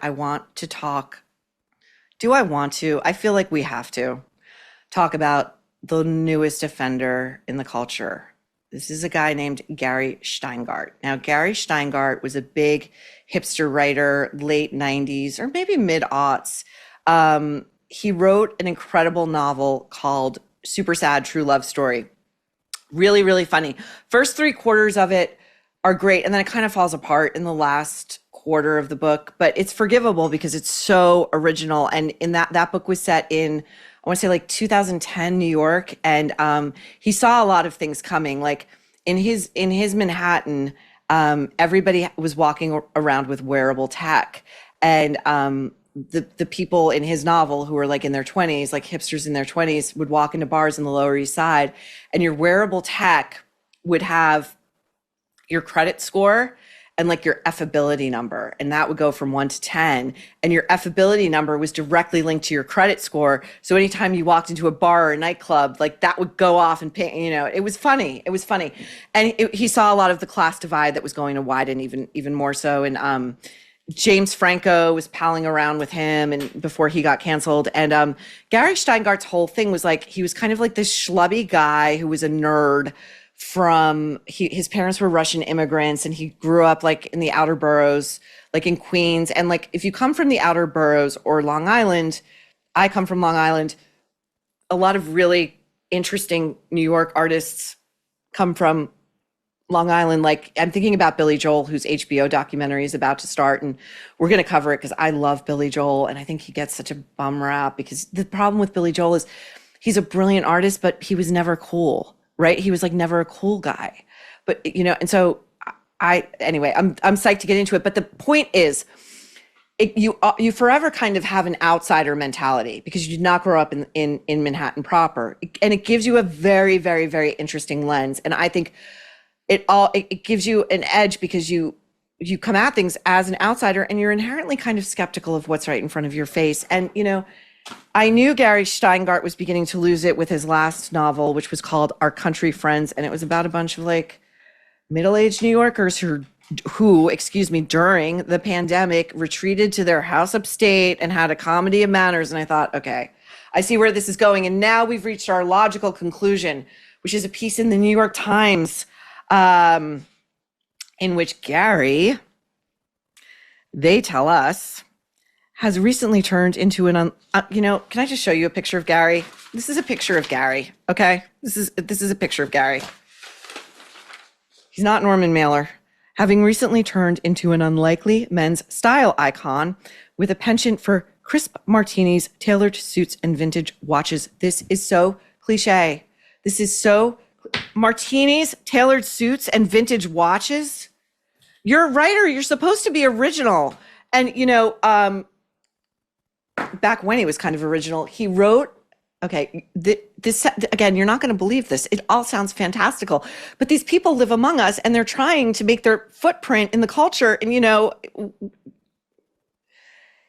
I want to talk. Do I want to? I feel like we have to talk about the newest offender in the culture. This is a guy named Gary Shteyngart. Now, Gary Steingart was a big hipster writer, late 90s or maybe mid aughts. He wrote an incredible novel called Super Sad True Love Story. Really, really funny. First three quarters of it are great. And then it kind of falls apart in the last quarter of the book, but it's forgivable because it's so original. And in that book was set in, I want to say like 2010 New York. And he saw a lot of things coming. Like in his Manhattan, everybody was walking around with wearable tech. And the people in his novel who were like in their 20s, like hipsters in their 20s, would walk into bars in the Lower East Side, and your wearable tech would have your credit score and like your affability number, and that would go from 1 to 10, and your affability number was directly linked to your credit score. So anytime you walked into a bar or a nightclub, like that would go off and ping, it was funny. It was funny. And he saw a lot of the class divide that was going to widen even more so. And James Franco was palling around with him and before he got canceled. And Gary Steingart's whole thing was like, he was kind of like this schlubby guy who was a nerd his parents were Russian immigrants, and he grew up like in the outer boroughs, like in Queens. And like, if you come from the outer boroughs or Long Island, I come from Long Island, a lot of really interesting New York artists come from Long Island. Like, I'm thinking about Billy Joel, whose HBO documentary is about to start, and we're going to cover it because I love Billy Joel, and I think he gets such a bum rap because the problem with Billy Joel is he's a brilliant artist, but he was never cool, right? He was like never a cool guy, but and so anyway, I'm psyched to get into it. But the point is, you forever kind of have an outsider mentality because you did not grow up in Manhattan proper, and it gives you a very, very, very interesting lens. And I think it gives you an edge because you come at things as an outsider, and you're inherently kind of skeptical of what's right in front of your face. And I knew Gary Steingart was beginning to lose it with his last novel, which was called Our Country Friends, and it was about a bunch of like middle-aged New Yorkers who during the pandemic retreated to their house upstate and had a comedy of manners. And I thought, okay, I see where this is going. And now we've reached our logical conclusion, which is a piece in the New York Times, in which Gary, they tell us, has recently turned into can I just show you a picture of Gary? This is a picture of Gary, okay? This is a picture of Gary. He's not Norman Mailer. Having recently turned into an unlikely men's style icon with a penchant for crisp martinis, tailored suits, and vintage watches. This is so cliche. This is so martinis, tailored suits, and vintage watches. You're a writer. You're supposed to be original. And, back when he was kind of original, he wrote, okay, this, again, you're not going to believe this. It all sounds fantastical, but these people live among us and they're trying to make their footprint in the culture. And,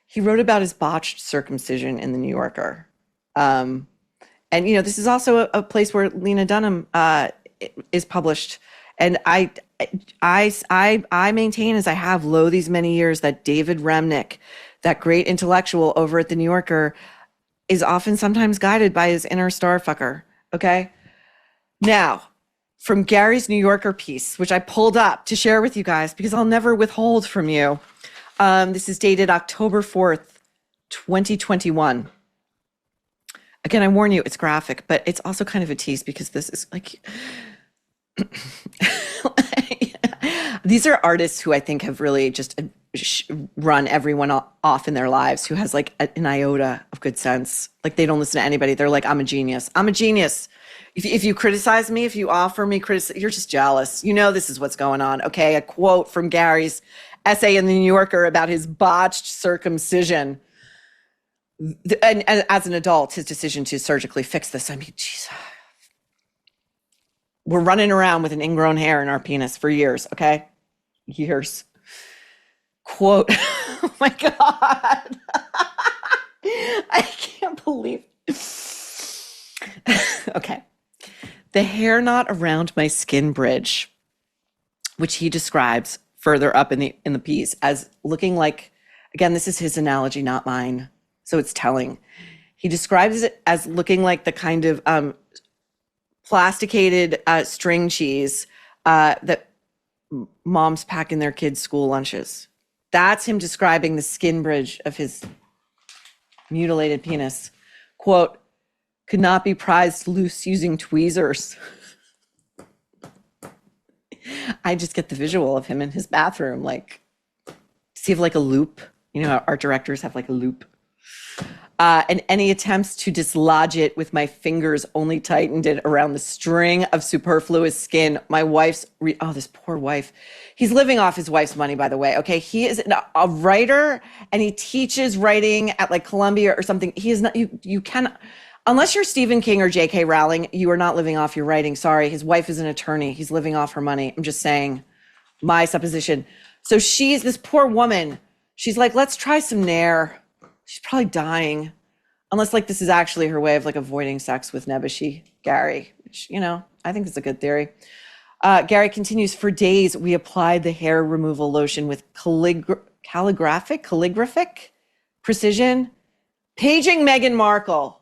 he wrote about his botched circumcision in the New Yorker. And, this is also a place where Lena Dunham is published. And I maintain, as I have lo these many years, that David Remnick, that great intellectual over at the New Yorker, is often sometimes guided by his inner starfucker. Okay. Now, from Gary's New Yorker piece, which I pulled up to share with you guys because I'll never withhold from you. This is dated October 4th, 2021. Again, I warn you, it's graphic, but it's also kind of a tease because this is like, these are artists who I think have really just run everyone off in their lives, who has like an iota of good sense. Like, they don't listen to anybody. They're like, I'm a genius. I'm a genius. If you criticize me, if you offer me criticism, you're just jealous. This is what's going on. Okay. A quote from Gary's essay in the New Yorker about his botched circumcision. And as an adult, his decision to surgically fix this. I mean, geez, we're running around with an ingrown hair in our penis for years. Okay. Years. Quote, oh my God. I can't believe. Okay. The hair knot around my skin bridge, which he describes further up in the piece as looking like Again, this is his analogy, not mine. So it's telling. He describes it as looking like the kind of plasticated string cheese that moms pack in their kids' school lunches. That's him describing the skin bridge of his mutilated penis. Quote, could not be prized loose using tweezers. I just get the visual of him in his bathroom. Like, does he have like a loop? You know how art directors have like a loop? And any attempts to dislodge it with my fingers only tightened it around the string of superfluous skin. My wife's, this poor wife. He's living off his wife's money, by the way. Okay. He is a writer and he teaches writing at like Columbia or something. He is not, you cannot, unless you're Stephen King or J.K. Rowling, you are not living off your writing. Sorry. His wife is an attorney. He's living off her money. I'm just saying my supposition. So she's this poor woman. She's like, let's try some Nair. She's probably dying. Unless like this is actually her way of like avoiding sex with Nebuchadnezzar Gary, which, you know, I think is a good theory. Gary continues, for days, we applied the hair removal lotion with calligraphic precision, paging Meghan Markle.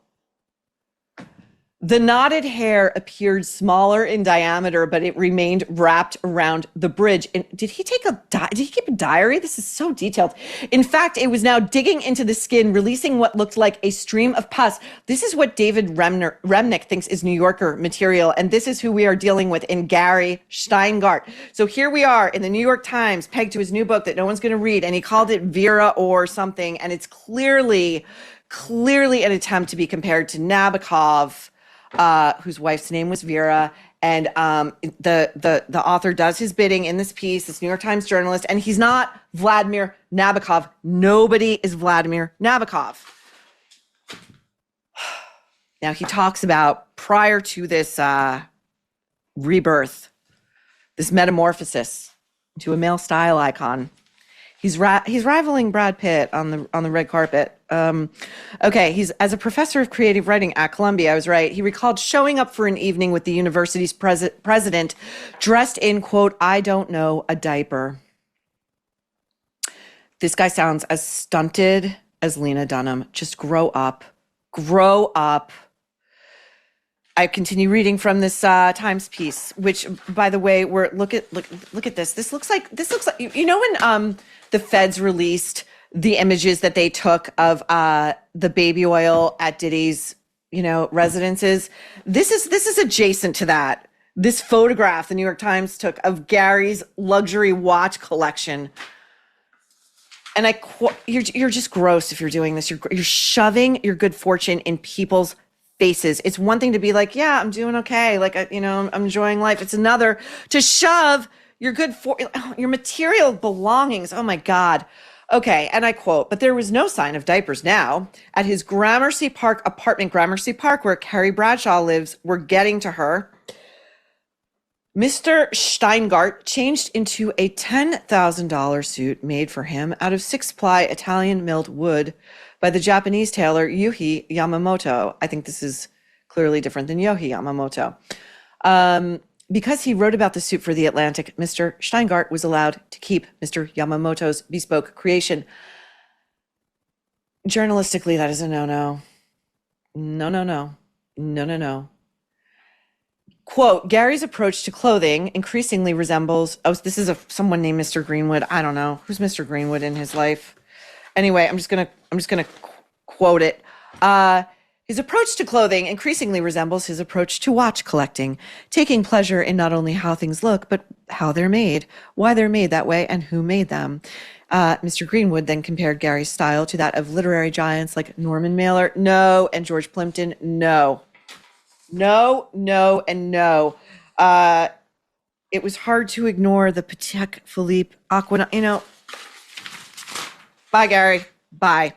The knotted hair appeared smaller in diameter, but it remained wrapped around the bridge. And did he keep a diary? This is so detailed. In fact, it was now digging into the skin, releasing what looked like a stream of pus. This is what David Remnick thinks is New Yorker material. And this is who we are dealing with in Gary Shteyngart. So here we are in the New York Times, pegged to his new book that no one's going to read. And he called it Vera or something. And it's clearly an attempt to be compared to Nabokov, whose wife's name was Vera, and the author does his bidding in this piece, this New York Times journalist, and he's not Vladimir Nabokov. Nobody is Vladimir Nabokov. Now he talks about prior to this rebirth, this metamorphosis into a male style icon. He's rivaling Brad Pitt on the red carpet. Okay, he's as a professor of creative writing at Columbia. I was right. He recalled showing up for an evening with the university's president, dressed in, quote, I don't know, a diaper. This guy sounds as stunted as Lena Dunham. Just grow up. Grow up. I continue reading from this Times piece, which, by the way, look at this. This looks like you know when the feds released the images that they took of the baby oil at Diddy's, residences. This is adjacent to that. This photograph the New York Times took of Gary's luxury watch collection. And you're just gross if you're doing this. You're shoving your good fortune in people's faces. It's one thing to be like, yeah, I'm doing okay. Like, I'm enjoying life. It's another to shove your your material belongings. Oh my God. Okay. And I quote, but there was no sign of diapers now. At his Gramercy Park apartment, Gramercy Park, where Carrie Bradshaw lives, we're getting to her. Mr. Shteyngart changed into a $10,000 suit made for him out of 6-ply Italian milled wood by the Japanese tailor Yuhi Yamamoto. I think this is clearly different than Yohei Yamamoto. Because he wrote about the suit for The Atlantic, Mr. Shteyngart was allowed to keep Mr. Yamamoto's bespoke creation. Journalistically, that is a no-no. No. Quote, Gary's approach to clothing increasingly resembles, this is someone named Mr. Greenwood. I don't know. Who's Mr. Greenwood in his life? Anyway, I'm just gonna quote it. His approach to clothing increasingly resembles his approach to watch collecting, taking pleasure in not only how things look, but how they're made, why they're made that way, and who made them. Mr. Greenwood then compared Gary's style to that of literary giants like Norman Mailer, no, and George Plimpton, no. No, and no. It was hard to ignore the Patek Philippe Aquina, Bye, Gary. Bye.